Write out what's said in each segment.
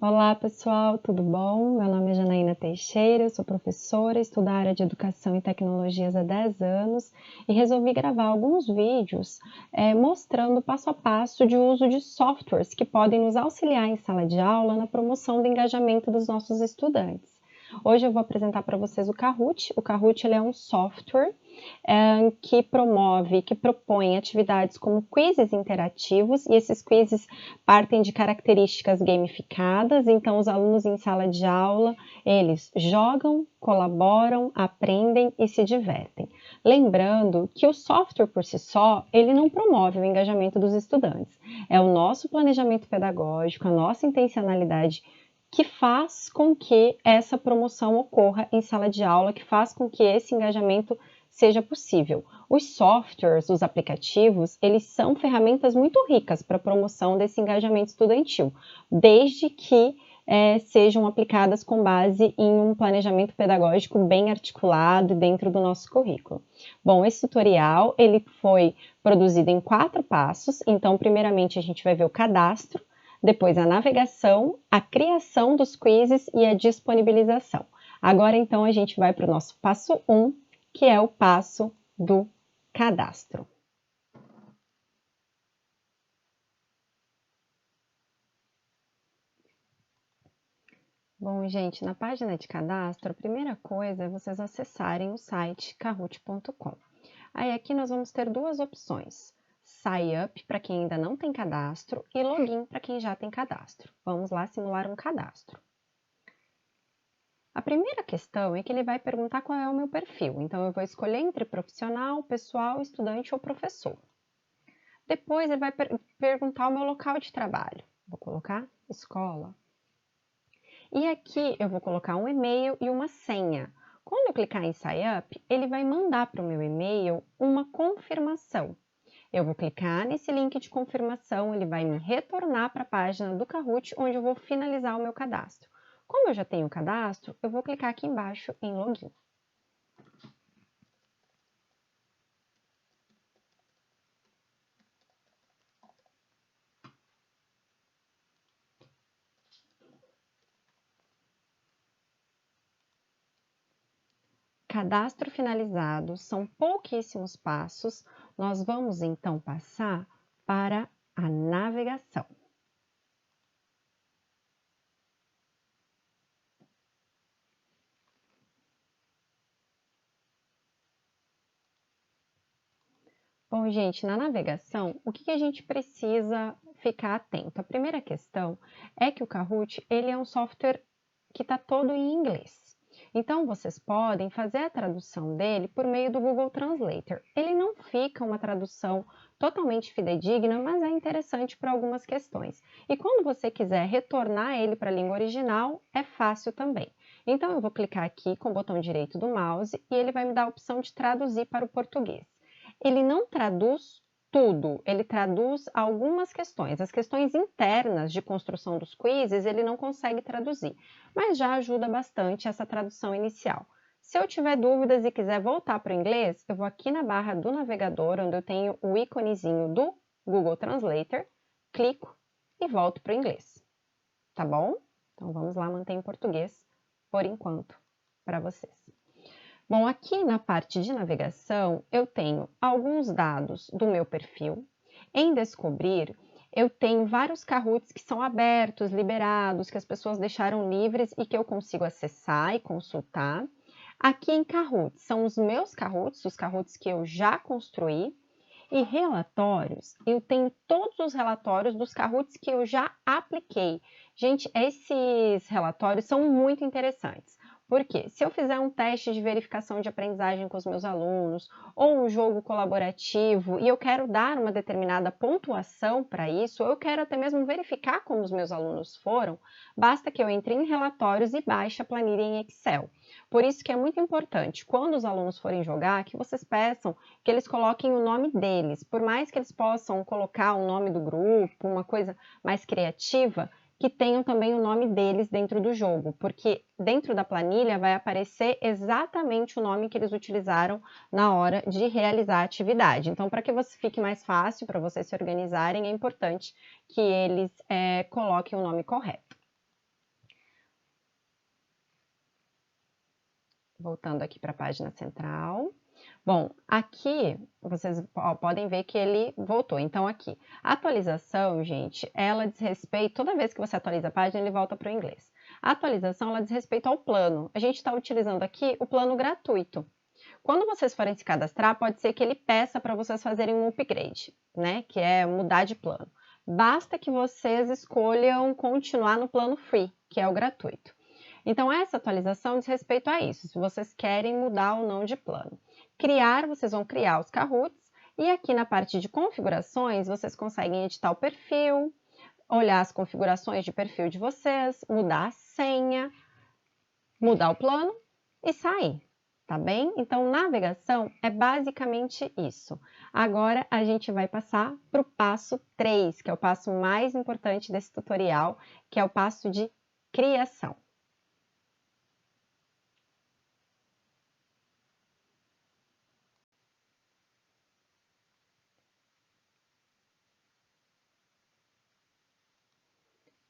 Olá pessoal, tudo bom? Meu nome é Janaína Teixeira, eu sou professora, estudo a área de Educação e Tecnologias há 10 anos e resolvi gravar alguns vídeos mostrando passo a passo de uso de softwares que podem nos auxiliar em sala de aula na promoção do engajamento dos nossos estudantes. Hoje eu vou apresentar para vocês o Kahoot. O Kahoot ele é um software que promove, que propõe atividades como quizzes interativos, e esses quizzes partem de características gamificadas, então os alunos em sala de aula, eles jogam, colaboram, aprendem e se divertem. Lembrando que o software por si só, ele não promove o engajamento dos estudantes. É o nosso planejamento pedagógico, a nossa intencionalidade que faz com que essa promoção ocorra em sala de aula, que faz com que esse engajamento seja possível. Os softwares, os aplicativos, eles são ferramentas muito ricas para a promoção desse engajamento estudantil, desde que sejam aplicadas com base em um planejamento pedagógico bem articulado dentro do nosso currículo. Bom, esse tutorial ele foi produzido em 4 passos, então primeiramente a gente vai ver o cadastro, depois a navegação, a criação dos quizzes e a disponibilização. Agora então a gente vai para o nosso passo 1, que é o passo do cadastro. Bom, gente, na página de cadastro, a primeira coisa é vocês acessarem o site kahoot.com. Aí aqui nós vamos ter duas opções: Sign Up para quem ainda não tem cadastro e Login para quem já tem cadastro. Vamos lá simular um cadastro. A primeira questão é que ele vai perguntar qual é o meu perfil, então eu vou escolher entre profissional, pessoal, estudante ou professor. Depois ele vai perguntar o meu local de trabalho, vou colocar escola. E aqui eu vou colocar um e-mail e uma senha. Quando eu clicar em Sign Up, ele vai mandar para o meu e-mail uma confirmação. Eu vou clicar nesse link de confirmação, ele vai me retornar para a página do Kahoot, onde eu vou finalizar o meu cadastro. Como eu já tenho o cadastro, eu vou clicar aqui embaixo em Login. Cadastro finalizado, são pouquíssimos passos, nós vamos então passar para a navegação. Bom, gente, na navegação, o que a gente precisa ficar atento? A primeira questão é que o Kahoot ele é um software que está todo em inglês. Então, vocês podem fazer a tradução dele por meio do Google Translator. Ele não fica uma tradução totalmente fidedigna, mas é interessante para algumas questões. E quando você quiser retornar ele para a língua original, é fácil também. Então, eu vou clicar aqui com o botão direito do mouse e ele vai me dar a opção de traduzir para o português. Ele não traduz tudo, ele traduz algumas questões. As questões internas de construção dos quizzes ele não consegue traduzir, mas já ajuda bastante essa tradução inicial. Se eu tiver dúvidas e quiser voltar para o inglês, eu vou aqui na barra do navegador, onde eu tenho o íconezinho do Google Translator, clico e volto para o inglês. Tá bom? Então vamos lá, manter em português por enquanto para vocês. Bom, aqui na parte de navegação, eu tenho alguns dados do meu perfil. Em Descobrir, eu tenho vários Kahoots que são abertos, liberados, que as pessoas deixaram livres e que eu consigo acessar e consultar. Aqui em Kahoot, são os meus Kahoots, os Kahoots que eu já construí. E relatórios, eu tenho todos os relatórios dos Kahoots que eu já apliquei. Gente, esses relatórios são muito interessantes. Porque se eu fizer um teste de verificação de aprendizagem com os meus alunos, ou um jogo colaborativo, e eu quero dar uma determinada pontuação para isso, ou eu quero até mesmo verificar como os meus alunos foram, basta que eu entre em relatórios e baixe a planilha em Excel. Por isso que é muito importante, quando os alunos forem jogar, que vocês peçam que eles coloquem o nome deles. Por mais que eles possam colocar o nome do grupo, uma coisa mais criativa, que tenham também o nome deles dentro do jogo, porque dentro da planilha vai aparecer exatamente o nome que eles utilizaram na hora de realizar a atividade. Então, para que você fique mais fácil, para vocês se organizarem, é importante que eles coloquem o nome correto. Voltando aqui para a página central. Bom, aqui vocês podem ver que ele voltou. Então, aqui, a atualização, gente, ela diz respeito, toda vez que você atualiza a página, ele volta para o inglês. A atualização, ela diz respeito ao plano. A gente está utilizando aqui o plano gratuito. Quando vocês forem se cadastrar, pode ser que ele peça para vocês fazerem um upgrade, né? Que é mudar de plano. Basta que vocês escolham continuar no plano free, que é o gratuito. Então, essa atualização diz respeito a isso, se vocês querem mudar ou não de plano. Criar, vocês vão criar os Kahoots, e aqui na parte de configurações, vocês conseguem editar o perfil, olhar as configurações de perfil de vocês, mudar a senha, mudar o plano e sair, tá bem? Então, navegação é basicamente isso. Agora, a gente vai passar para o passo 3, que é o passo mais importante desse tutorial, que é o passo de criação.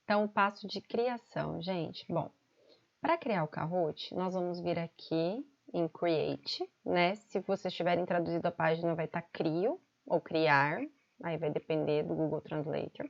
Então, o passo de criação, gente. Bom, para criar o Kahoot, nós vamos vir aqui em Create, né? Se vocês tiverem traduzido a página, vai estar Crio ou Criar, aí vai depender do Google Translator.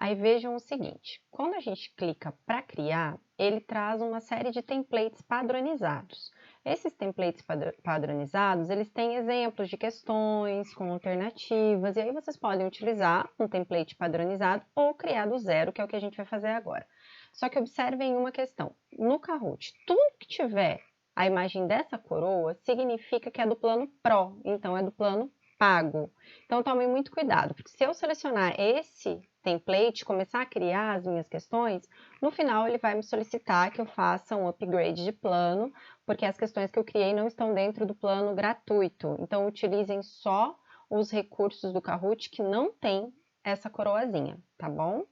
Aí vejam o seguinte, quando a gente clica para criar, ele traz uma série de templates padronizados. Esses templates padronizados, eles têm exemplos de questões com alternativas, e aí vocês podem utilizar um template padronizado ou criar do zero, que é o que a gente vai fazer agora. Só que observem uma questão, no Kahoot, tudo que tiver a imagem dessa coroa significa que é do plano Pro, então é do plano pago. Então tomem muito cuidado, porque se eu selecionar esse template, começar a criar as minhas questões, no final ele vai me solicitar que eu faça um upgrade de plano, porque as questões que eu criei não estão dentro do plano gratuito. Então utilizem só os recursos do Kahoot que não tem essa coroazinha, tá bom?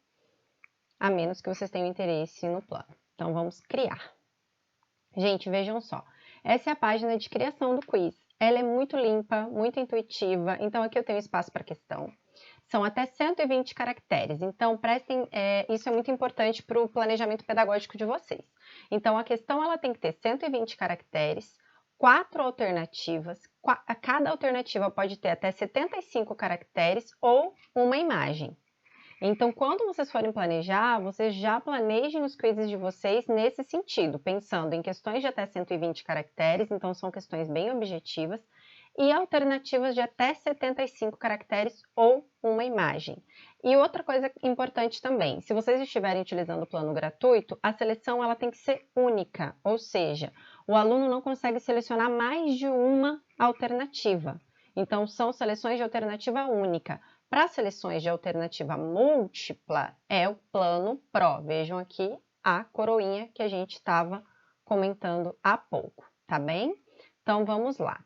A menos que vocês tenham interesse no plano. Então vamos criar. Gente, vejam só, essa é a página de criação do quiz. Ela é muito limpa, muito intuitiva, então aqui eu tenho espaço para questão. São até 120 caracteres, então prestem, isso é muito importante para o planejamento pedagógico de vocês. Então a questão ela tem que ter 120 caracteres, 4 alternativas, cada alternativa pode ter até 75 caracteres ou uma imagem. Então, quando vocês forem planejar, vocês já planejem os quizzes de vocês nesse sentido, pensando em questões de até 120 caracteres, então são questões bem objetivas, e alternativas de até 75 caracteres ou uma imagem. E outra coisa importante também, se vocês estiverem utilizando o plano gratuito, a seleção ela tem que ser única, ou seja, o aluno não consegue selecionar mais de uma alternativa. Então, são seleções de alternativa única. Para seleções de alternativa múltipla, é o plano Pro. Vejam aqui a coroinha que a gente estava comentando há pouco, tá bem? Então, vamos lá.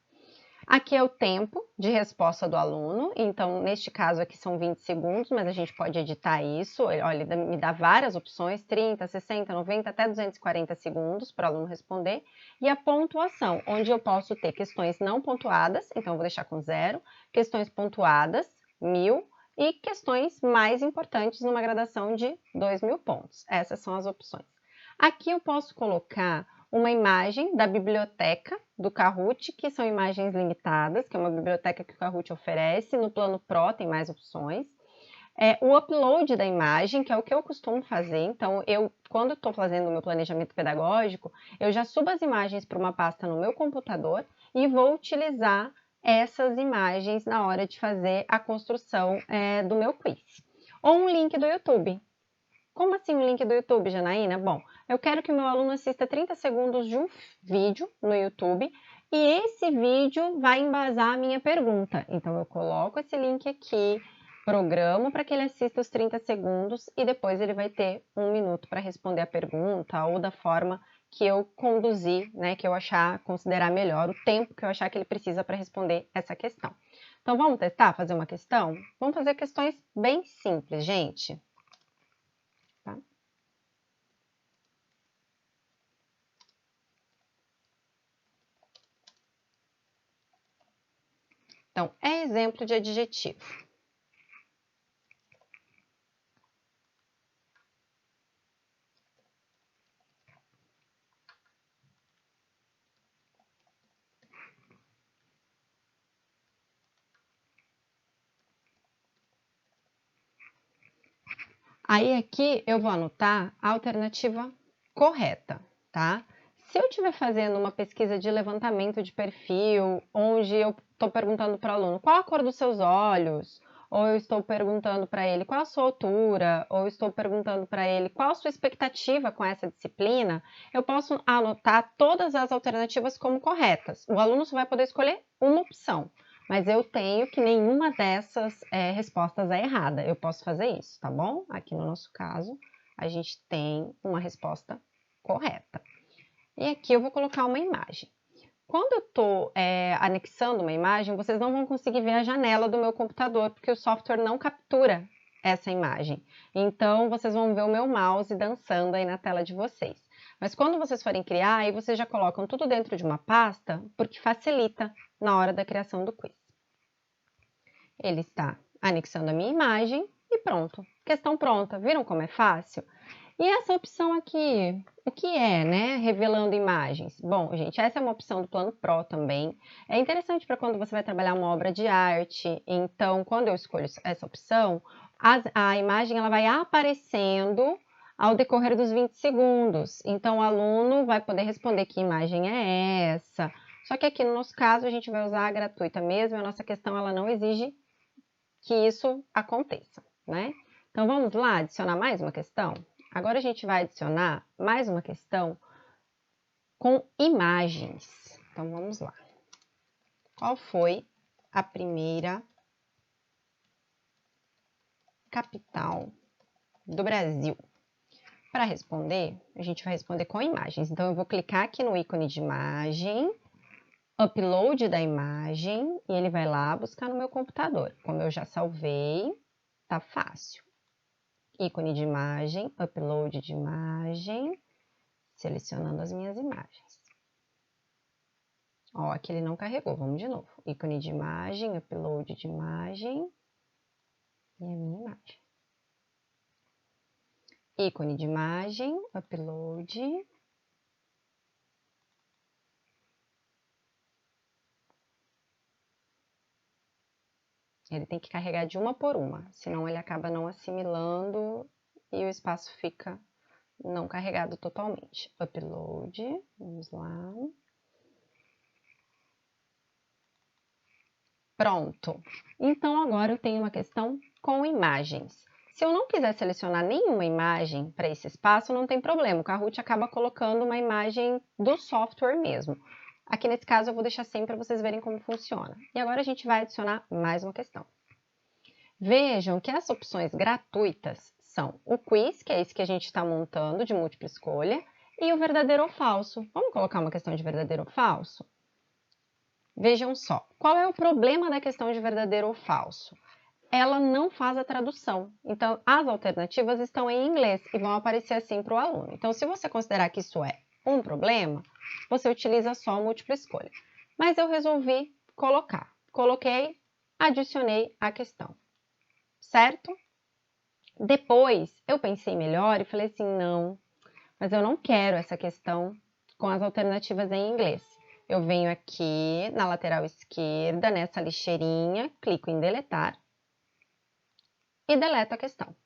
Aqui é o tempo de resposta do aluno, então, neste caso aqui são 20 segundos, mas a gente pode editar isso. Olha, ele me dá várias opções, 30, 60, 90, até 240 segundos para o aluno responder. E a pontuação, onde eu posso ter questões não pontuadas, então eu vou deixar com 0, questões pontuadas, 1000, e questões mais importantes numa gradação de 2000 pontos. Essas são as opções. Aqui eu posso colocar uma imagem da biblioteca do Kahoot, que são imagens limitadas, que é uma biblioteca que o Kahoot oferece. No plano Pro tem mais opções. O upload da imagem, que é o que eu costumo fazer. Então, quando estou fazendo o meu planejamento pedagógico, eu já subo as imagens para uma pasta no meu computador e vou utilizar essas imagens na hora de fazer a construção do meu quiz. Ou um link do YouTube. Como assim um link do YouTube, Janaína? Bom, eu quero que o meu aluno assista 30 segundos de um vídeo no YouTube e esse vídeo vai embasar a minha pergunta. Então, eu coloco esse link aqui, programo para que ele assista os 30 segundos e depois ele vai ter 1 minuto para responder a pergunta ou da forma que eu conduzir, né, que eu considerar melhor, o tempo que eu achar que ele precisa para responder essa questão. Então, vamos testar, fazer uma questão? Vamos fazer questões bem simples, gente. Tá? Então, é exemplo de adjetivo. Aí aqui eu vou anotar a alternativa correta, tá? Se eu estiver fazendo uma pesquisa de levantamento de perfil, onde eu estou perguntando para o aluno qual a cor dos seus olhos, ou eu estou perguntando para ele qual a sua altura, ou eu estou perguntando para ele qual a sua expectativa com essa disciplina, eu posso anotar todas as alternativas como corretas. O aluno só vai poder escolher uma opção, mas eu tenho que nenhuma dessas respostas é errada. Eu posso fazer isso, tá bom? Aqui no nosso caso, a gente tem uma resposta correta. E aqui eu vou colocar uma imagem. Quando eu estou anexando uma imagem, vocês não vão conseguir ver a janela do meu computador, porque o software não captura essa imagem. Então, vocês vão ver o meu mouse dançando aí na tela de vocês. Mas quando vocês forem criar, aí vocês já colocam tudo dentro de uma pasta, porque facilita na hora da criação do quiz. Ele está anexando a minha imagem e pronto. Questão pronta. Viram como é fácil? E essa opção aqui, o que é, né? Revelando imagens. Bom, gente, essa é uma opção do Plano Pro também. É interessante para quando você vai trabalhar uma obra de arte. Então, quando eu escolho essa opção, a imagem ela vai aparecendo ao decorrer dos 20 segundos. Então, o aluno vai poder responder que imagem é essa. Só que aqui no nosso caso, a gente vai usar a gratuita mesmo. A nossa questão ela não exige que isso aconteça, né? Então, vamos lá adicionar mais uma questão? Agora a gente vai adicionar mais uma questão com imagens. Então, vamos lá. Qual foi a primeira capital do Brasil? Para responder, a gente vai responder com imagens. Então, eu vou clicar aqui no ícone de imagem, upload da imagem, e ele vai lá buscar no meu computador. Como eu já salvei, tá fácil. Ícone de imagem, upload de imagem, selecionando as minhas imagens. Ó, aqui ele não carregou, vamos de novo. Ícone de imagem, upload de imagem e a minha imagem. Ícone de imagem, upload. Ele tem que carregar de uma por uma, senão ele acaba não assimilando e o espaço fica não carregado totalmente. Upload, vamos lá. Pronto. Então, agora eu tenho uma questão com imagens. Se eu não quiser selecionar nenhuma imagem para esse espaço, não tem problema. O Kahoot acaba colocando uma imagem do software mesmo. Aqui nesse caso eu vou deixar sem para vocês verem como funciona. E agora a gente vai adicionar mais uma questão. Vejam que as opções gratuitas são o quiz, que é esse que a gente está montando de múltipla escolha, e o verdadeiro ou falso. Vamos colocar uma questão de verdadeiro ou falso? Vejam só, qual é o problema da questão de verdadeiro ou falso? Ela não faz a tradução. Então, as alternativas estão em inglês e vão aparecer assim para o aluno. Então, se você considerar que isso é um problema, você utiliza só a múltipla escolha. Mas eu resolvi colocar. Coloquei, adicionei a questão. Certo? Depois, eu pensei melhor e falei assim, não, mas eu não quero essa questão com as alternativas em inglês. Eu venho aqui na lateral esquerda, nessa lixeirinha, clico em deletar e deleto a questão.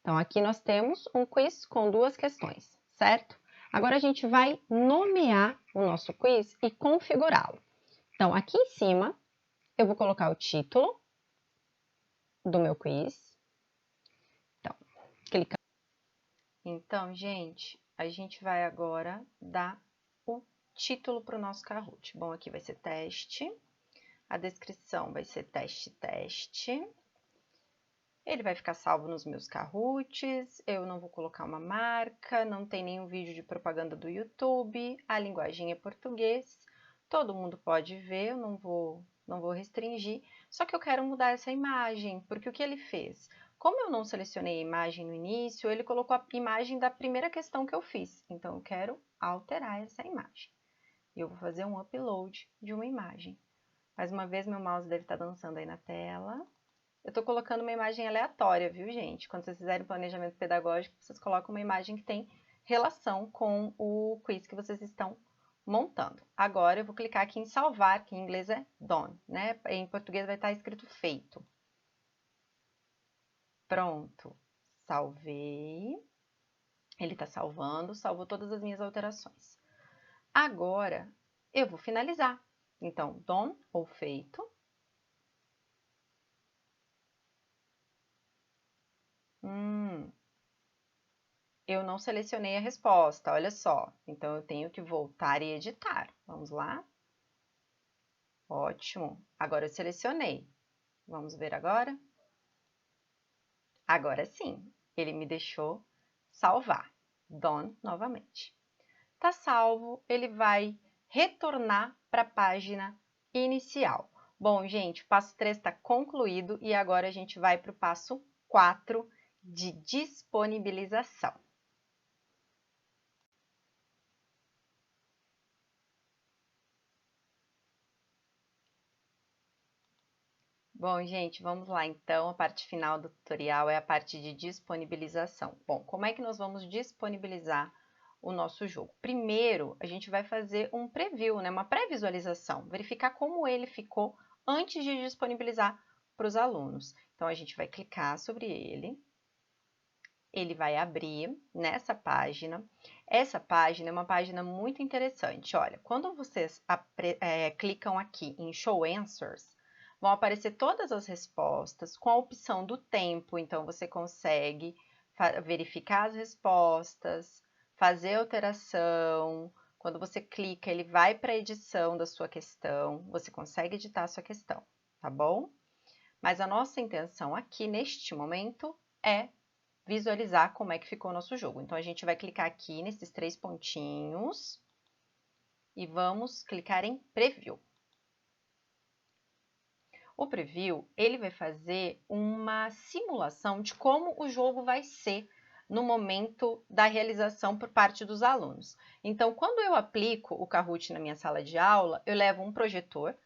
Então, aqui nós temos um quiz com duas questões, certo? Agora a gente vai nomear o nosso quiz e configurá-lo. Então, aqui em cima, eu vou colocar o título do meu quiz. Então, clica. Então, gente, a gente vai agora dar o título para o nosso Kahoot. Bom, aqui vai ser teste, a descrição vai ser teste. Ele vai ficar salvo nos meus Kahoots, eu não vou colocar uma marca, não tem nenhum vídeo de propaganda do YouTube, a linguagem é português, todo mundo pode ver, eu não vou restringir, só que eu quero mudar essa imagem, porque o que ele fez? Como eu não selecionei a imagem no início, ele colocou a imagem da primeira questão que eu fiz, então eu quero alterar essa imagem. E eu vou fazer um upload de uma imagem. Mais uma vez, meu mouse deve estar dançando aí na tela. Eu estou colocando uma imagem aleatória, viu, gente? Quando vocês fizerem planejamento pedagógico, vocês colocam uma imagem que tem relação com o quiz que vocês estão montando. Agora, eu vou clicar aqui em salvar, que em inglês é done, né? Em português vai estar escrito feito. Pronto. Salvei. Ele está salvando, salvou todas as minhas alterações. Agora, eu vou finalizar. Então, done ou feito. Eu não selecionei a resposta, olha só. Então, eu tenho que voltar e editar. Vamos lá? Ótimo. Agora eu selecionei. Vamos ver agora? Agora sim, ele me deixou salvar. Done novamente. Tá salvo, ele vai retornar para a página inicial. Bom, gente, o passo 3 está concluído e agora a gente vai para o passo 4 de disponibilização. Bom, gente, vamos lá então. A parte final do tutorial é a parte de disponibilização. Bom, como é que nós vamos disponibilizar o nosso jogo? Primeiro, a gente vai fazer um preview, né? Uma pré-visualização, verificar como ele ficou antes de disponibilizar para os alunos. Então, a gente vai clicar sobre ele vai abrir nessa página. Essa página é uma página muito interessante. Olha, quando vocês clicam aqui em Show Answers, vão aparecer todas as respostas com a opção do tempo. Então, você consegue verificar as respostas, fazer alteração. Quando você clica, ele vai para a edição da sua questão. Você consegue editar a sua questão, tá bom? Mas a nossa intenção aqui, neste momento, é visualizar como é que ficou o nosso jogo. Então, a gente vai clicar aqui nesses 3 pontinhos e vamos clicar em Preview. O Preview, ele vai fazer uma simulação de como o jogo vai ser no momento da realização por parte dos alunos. Então, quando eu aplico o Kahoot na minha sala de aula, eu levo um projetor,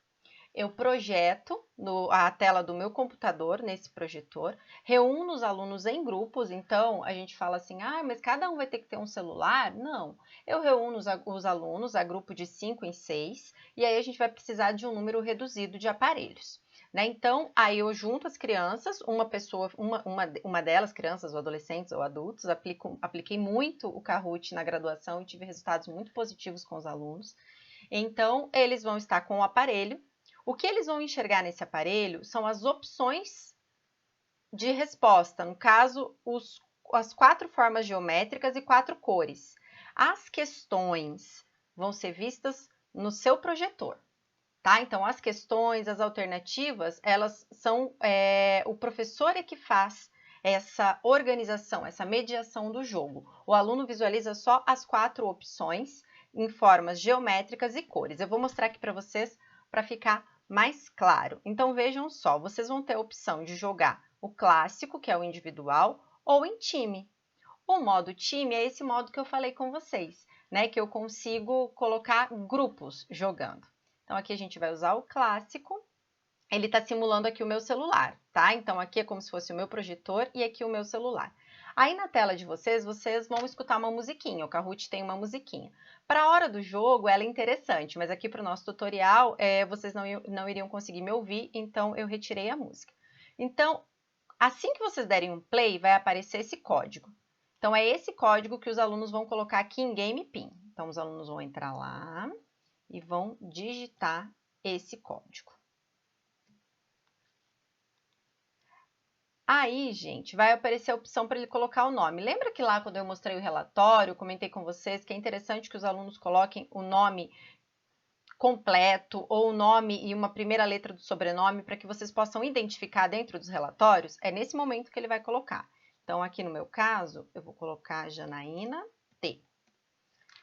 eu projeto a tela do meu computador nesse projetor, reúno os alunos em grupos, então a gente fala assim, mas cada um vai ter que ter um celular? Não, eu reúno os alunos a grupo de 5 em 6, e aí a gente vai precisar de um número reduzido de aparelhos. Né? Então, aí eu junto as crianças, uma delas, crianças ou adolescentes ou adultos, apliquei muito o Kahoot na graduação e tive resultados muito positivos com os alunos. Então, eles vão estar com o aparelho. O que eles vão enxergar nesse aparelho são as opções de resposta, no caso, as 4 formas geométricas e 4 cores. As questões vão ser vistas no seu projetor. Tá? Então, as questões, as alternativas, elas são o professor é que faz essa organização, essa mediação do jogo. O aluno visualiza só as 4 opções em formas geométricas e cores. Eu vou mostrar aqui para vocês para ficar mais claro. Então, vejam só, vocês vão ter a opção de jogar o clássico, que é o individual, ou em time. O modo time é esse modo que eu falei com vocês, né? Que eu consigo colocar grupos jogando. Então, aqui a gente vai usar o clássico. Ele está simulando aqui o meu celular, tá? Então, aqui é como se fosse o meu projetor e aqui o meu celular. Aí, na tela de vocês vão escutar uma musiquinha. O Kahoot tem uma musiquinha. Para a hora do jogo, ela é interessante, mas aqui para o nosso tutorial, vocês não iriam conseguir me ouvir, então eu retirei a música. Então, assim que vocês derem um play, vai aparecer esse código. Então, é esse código que os alunos vão colocar aqui em GamePin. Então, os alunos vão entrar lá e vão digitar esse código. Aí, gente, vai aparecer a opção para ele colocar o nome. Lembra que lá quando eu mostrei o relatório, comentei com vocês que é interessante que os alunos coloquem o nome completo ou o nome e uma primeira letra do sobrenome para que vocês possam identificar dentro dos relatórios? É nesse momento que ele vai colocar. Então, aqui no meu caso, eu vou colocar Janaína T.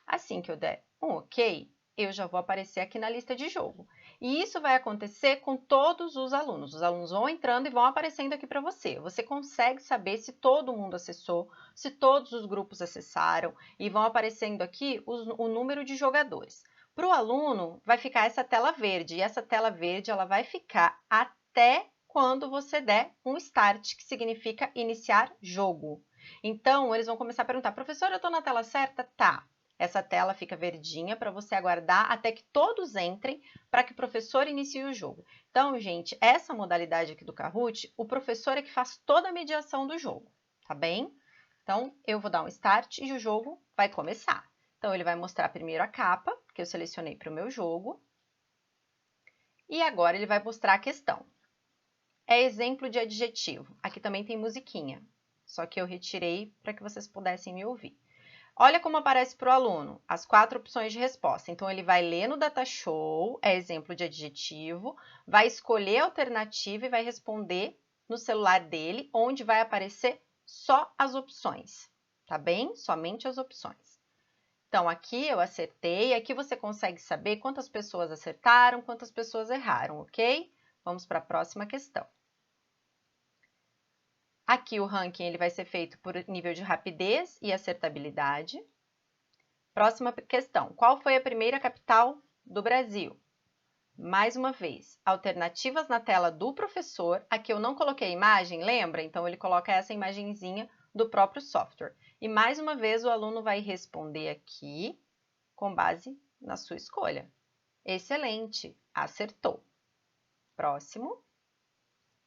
Assim que eu der um OK, eu já vou aparecer aqui na lista de jogo. E isso vai acontecer com todos os alunos. Os alunos vão entrando e vão aparecendo aqui para você. Você consegue saber se todo mundo acessou, se todos os grupos acessaram, e vão aparecendo aqui o número de jogadores. Para o aluno, vai ficar essa tela verde, e essa tela verde ela vai ficar até quando você der um start, que significa iniciar jogo. Então, eles vão começar a perguntar, professor, eu estou na tela certa? Tá. Essa tela fica verdinha para você aguardar até que todos entrem para que o professor inicie o jogo. Então, gente, essa modalidade aqui do Kahoot, o professor é que faz toda a mediação do jogo, tá bem? Então, eu vou dar um start e o jogo vai começar. Então, ele vai mostrar primeiro a capa, que eu selecionei para o meu jogo. E agora ele vai mostrar a questão. É exemplo de adjetivo. Aqui também tem musiquinha, só que eu retirei para que vocês pudessem me ouvir. Olha como aparece para o aluno as 4 opções de resposta. Então, ele vai ler no datashow, é exemplo de adjetivo, vai escolher a alternativa e vai responder no celular dele, onde vai aparecer só as opções, tá bem? Somente as opções. Então, aqui eu acertei, aqui você consegue saber quantas pessoas acertaram, quantas pessoas erraram, ok? Vamos para a próxima questão. Aqui o ranking ele vai ser feito por nível de rapidez e acertabilidade. Próxima questão. Qual foi a primeira capital do Brasil? Mais uma vez, alternativas na tela do professor. Aqui eu não coloquei a imagem, lembra? Então, ele coloca essa imagenzinha do próprio software. E mais uma vez, o aluno vai responder aqui com base na sua escolha. Excelente, acertou. Próximo.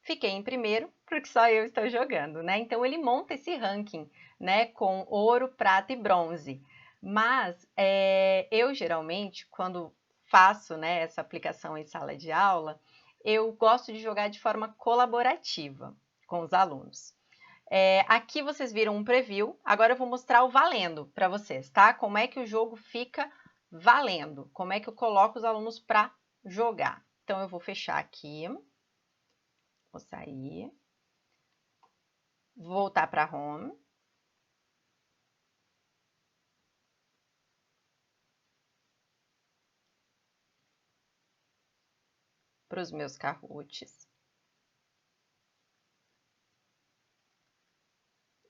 Fiquei em primeiro, porque só eu estou jogando, né? Então, ele monta esse ranking, né? Com ouro, prata e bronze. Mas, eu geralmente, quando faço, né, essa aplicação em sala de aula, eu gosto de jogar de forma colaborativa com os alunos. Aqui vocês viram um preview, agora eu vou mostrar o valendo para vocês, tá? Como é que o jogo fica valendo, como é que eu coloco os alunos para jogar. Então, eu vou fechar aqui. Vou sair, voltar para Home. Para os meus Kahoots.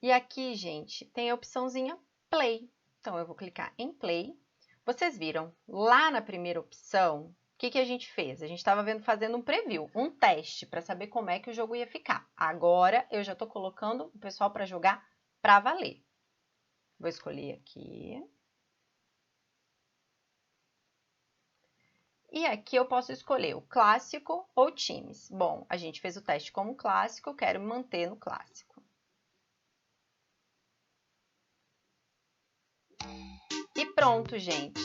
E aqui, gente, tem a opçãozinha Play. Então, eu vou clicar em Play. Vocês viram, lá na primeira opção, o que a gente fez? A gente estava fazendo um preview, um teste, para saber como é que o jogo ia ficar. Agora, eu já estou colocando o pessoal para jogar para valer. Vou escolher aqui. E aqui eu posso escolher o clássico ou times. Bom, a gente fez o teste como clássico, eu quero me manter no clássico. E pronto, gente.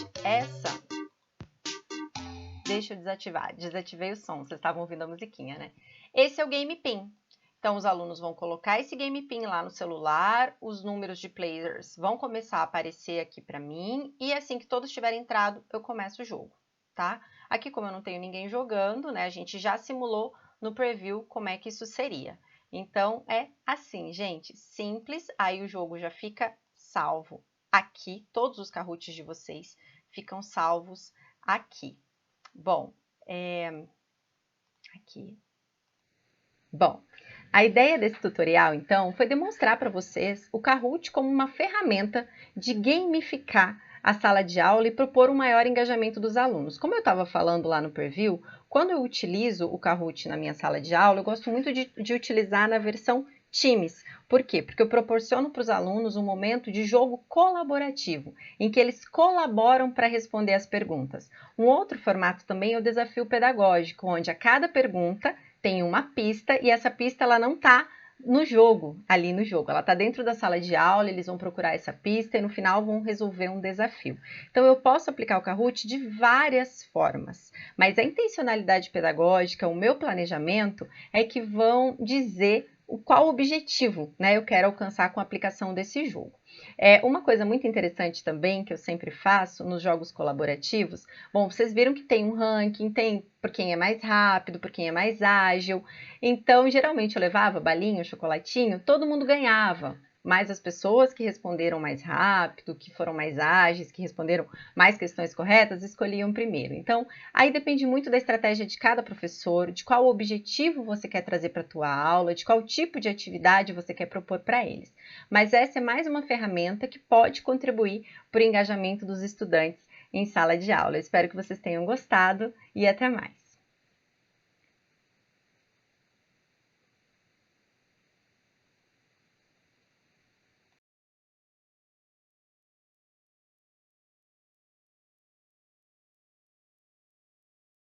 Deixa eu desativar. Desativei o som, vocês estavam ouvindo a musiquinha, né? Esse é o Game Pin. Então, os alunos vão colocar esse Game Pin lá no celular, os números de players vão começar a aparecer aqui para mim, e assim que todos tiverem entrado, eu começo o jogo, tá? Aqui, como eu não tenho ninguém jogando, né, a gente já simulou no preview como é que isso seria. Então, é assim, gente, simples, aí o jogo já fica salvo aqui, todos os Kahoots de vocês ficam salvos aqui. Bom, aqui. Bom, a ideia desse tutorial, então, foi demonstrar para vocês o Kahoot como uma ferramenta de gamificar a sala de aula e propor um maior engajamento dos alunos. Como eu estava falando lá no preview, quando eu utilizo o Kahoot na minha sala de aula, eu gosto muito de utilizar na versão Teams. Por quê? Porque eu proporciono para os alunos um momento de jogo colaborativo, em que eles colaboram para responder as perguntas. Um outro formato também é o desafio pedagógico, onde a cada pergunta tem uma pista e essa pista ela não está no jogo, ali no jogo. Ela está dentro da sala de aula, eles vão procurar essa pista e no final vão resolver um desafio. Então, eu posso aplicar o Kahoot de várias formas, mas a intencionalidade pedagógica, o meu planejamento é que vão dizer qual objetivo, né, eu quero alcançar com a aplicação desse jogo. Uma coisa muito interessante também, que eu sempre faço nos jogos colaborativos, bom, vocês viram que tem um ranking, tem por quem é mais rápido, por quem é mais ágil, então geralmente eu levava balinha, chocolatinho, todo mundo ganhava, mas as pessoas que responderam mais rápido, que foram mais ágeis, que responderam mais questões corretas, escolhiam primeiro. Então, aí depende muito da estratégia de cada professor, de qual objetivo você quer trazer para a tua aula, de qual tipo de atividade você quer propor para eles. Mas essa é mais uma ferramenta que pode contribuir para o engajamento dos estudantes em sala de aula. Eu espero que vocês tenham gostado e até mais.